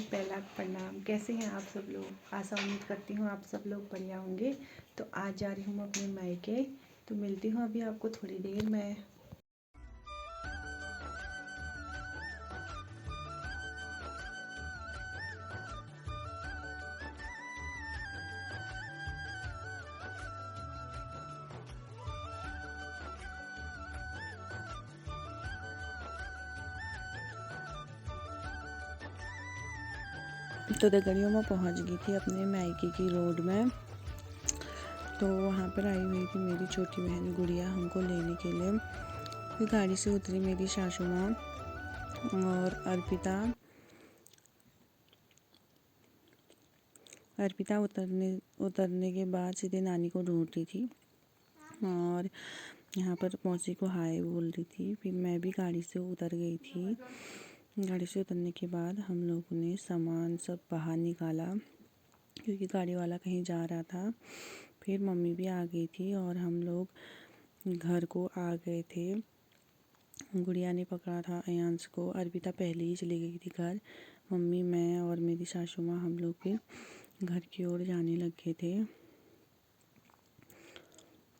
पहला प्रणाम। कैसे हैं आप सब लोग? आशा उम्मीद करती हूँ आप सब लोग बढ़िया होंगे। तो आज जा रही हूँ मैं अपने मायके, तो मिलती हूँ अभी आपको थोड़ी देर में। तो दगड़ियों में पहुंच गई थी अपने मायके की रोड में। तो वहाँ पर आई हुई थी मेरी छोटी बहन गुड़िया हमको लेने के लिए। फिर गाड़ी से उतरी मेरी सासू माँ और अर्पिता उतरने के बाद सीधे नानी को ढूंढ रही थी और यहाँ पर मौसी को हाय बोल रही थी। फिर मैं भी गाड़ी से उतर गई थी। गाड़ी से उतरने के बाद हम लोगों ने सामान सब बाहर निकाला क्योंकि गाड़ी वाला कहीं जा रहा था। फिर मम्मी भी आ गई थी और हम लोग घर को आ गए थे। गुड़िया ने पकड़ा था अयांश को। अर्पिता पहले ही चली गई थी घर। मम्मी, मैं और मेरी सासू माँ हम लोग फिर घर की ओर जाने लगे थे।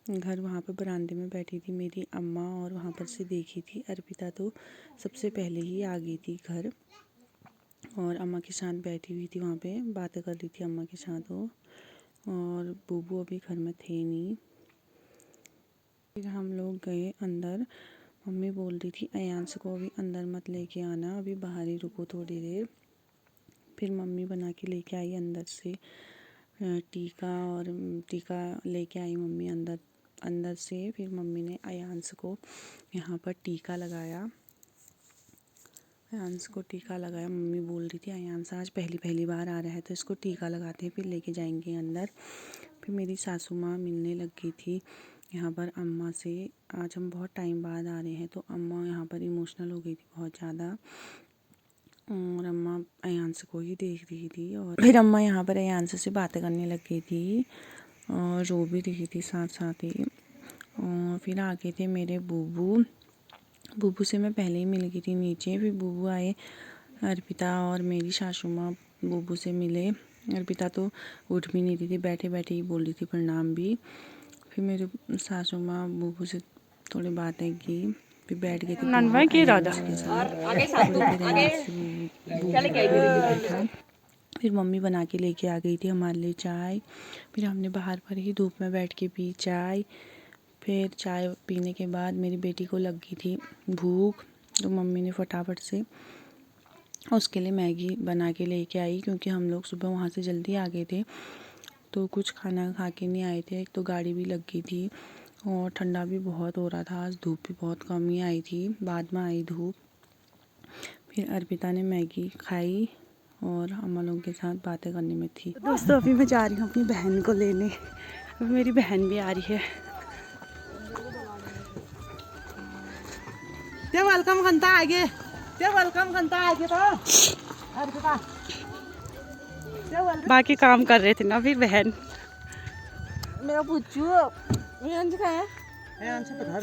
घर वहाँ पे बरामदे में बैठी थी मेरी अम्मा और वहाँ पर से देखी थी अर्पिता तो सबसे पहले ही आ गई थी घर और अम्मा के साथ बैठी हुई थी। वहाँ पे बातें कर रही थी अम्मा के साथ वो। और बूबू अभी घर में थे नहीं। फिर हम लोग गए अंदर। मम्मी बोल रही थी अयांश को अभी अंदर मत लेके आना, अभी बाहर ही रुको थोड़ी देर। फिर मम्मी बना के लेके आई अंदर से टीका लेके आई मम्मी अंदर से। फिर मम्मी ने अयांश को यहाँ पर टीका लगाया। मम्मी बोल रही थी अयांश आज पहली बार आ रहा है तो इसको टीका लगाते हैं फिर लेके जाएंगे अंदर। फिर मेरी सासू माँ मिलने लग गई थी यहाँ पर अम्मा से। आज हम बहुत टाइम बाद आ रहे हैं तो अम्मा यहाँ पर इमोशनल हो गई थी बहुत ज़्यादा और अम्मा अयांश को ही देख रही थी। और फिर अम्मा यहाँ पर अयांश से बातें करने लग गई थी और रो भी रही थी साथ साथ ही। और फिर आगे थे मेरे बूबू से मैं पहले ही मिल गई थी नीचे। फिर बूबू आए, अर्पिता और मेरी सासू माँ बूबू से मिले। अर्पिता तो उठ भी नहीं रही थी, बैठे बैठे ही बोल रही थी प्रणाम भी। फिर मेरे सासू माँ बूबू से थोड़ी बातें की, फिर बैठ गई थी। फिर मम्मी बना के लेके आ गई थी हमारे लिए चाय। फिर हमने बाहर पर ही धूप में बैठ के पी चाय। फिर चाय पीने के बाद मेरी बेटी को लग गई थी भूख, तो मम्मी ने फटाफट से उसके लिए मैगी बना के लेके आई क्योंकि हम लोग सुबह वहाँ से जल्दी आ गए थे तो कुछ खाना खा के नहीं आए थे। एक तो गाड़ी भी लग गई थी और ठंडा भी बहुत हो रहा था। आज धूप भी बहुत कम ही आई थी, बाद में आई धूप। फिर अर्पिता ने मैगी खाई और अम्मा लोगों के साथ बातें करने में थी। दोस्तों अभी मैं जा रही हूँ अपनी बहन को लेने। अभी मेरी बहन भी आ रही है। वेलकम करता आगे तो अर्पिता बाकी काम कर रहे थे ना फिर बहन। मेरा पुच्चू अंश का है। अंश तो घर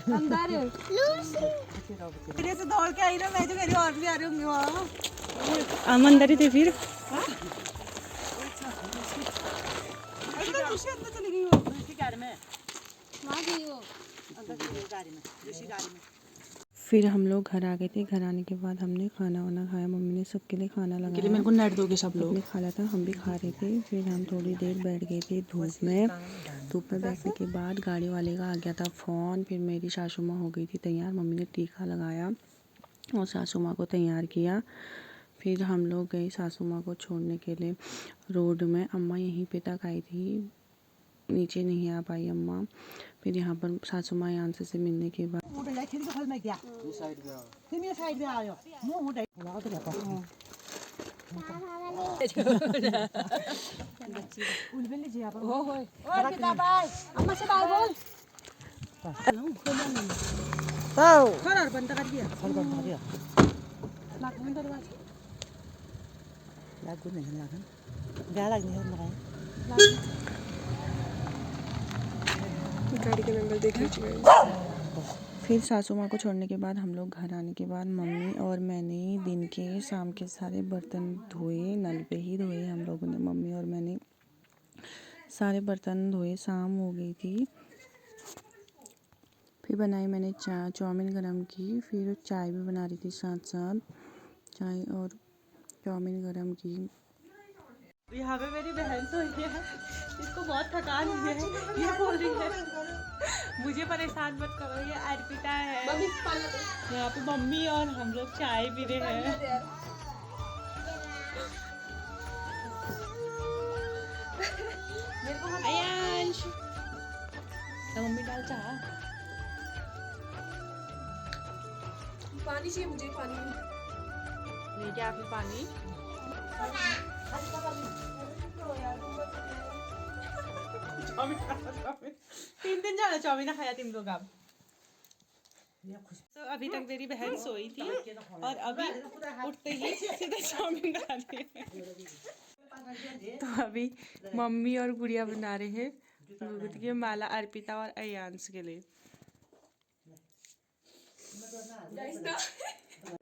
अंदर मेरे से दौड़ के आई ना, मैं जो कह रही हूँ और भी आ रही होंगी वहाँ। हम अंदर ही थे फिर। अंदर चली गई वो गाड़ी में, वहाँ गई वो अंदर चली गई गाड़ी में। फिर हम लोग घर आ गए थे। घर आने के बाद हमने खाना वाना खाया। मम्मी ने सबके लिए खाना लगाया। मेरे को नेट दोगे सब लोग ने खा लिया था, हम भी खा रहे थे। फिर हम थोड़ी देर बैठ गए थे धूप में। धूप में बैठने के बाद गाड़ी वाले का आ गया था फ़ोन। फिर मेरी सासू माँ हो गई थी तैयार। मम्मी ने टीका लगाया और सासू माँ को तैयार किया। फिर हम लोग गए सासू माँ को छोड़ने के लिए रोड में। अम्मा यहीं पे तक आई थी, नीचे नहीं आ पाई अम्मा। फिर यहाँ पर सासू माँ यहाँ से मिलने के बाद गाड़ी का नंबर देख लीजिए। फिर सासू माँ को छोड़ने के बाद हम लोग घर आने के बाद मम्मी और मैंने दिन के शाम के सारे बर्तन धोए, नल पे ही धोए हम लोगों ने, मम्मी और मैंने सारे बर्तन धोए, शाम हो गई थी। फिर बनाई मैंने चाउमीन गरम की, फिर चाय भी बना रही थी साथ साथ, चाय और चाउमीन गरम की। यहाँ पे मेरी बहन सोई है, इसको बहुत थकान हुई है, ये बोल रही है मुझे परेशान मत करो, ये अर्पिता है। यहाँ पे मम्मी और हम लोग चाय पी रहे हैं। आयांश तो मम्मी डाल चाह, पानी चाहिए मुझे, पानी नहीं क्या फिर पानी। तीन दिन ज्यादा चाउमीन खाया तुम लोग अब। तो अभी तक मेरी बहन सोई थी और अभी उठते ही सीधे चाउमीन खा रही है। तो अभी मम्मी और गुड़िया बना रहे हैं दूध की माला अर्पिता और अयांश के लिए।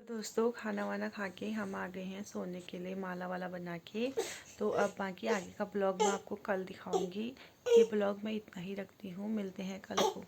दोस्तों खाना वाना खा के हम आ गए हैं सोने के लिए, माला वाला बना के। तो अब बाकी आगे का ब्लॉग मैं आपको कल दिखाऊंगी। ये ब्लॉग मैं इतना ही रखती हूँ, मिलते हैं कल को।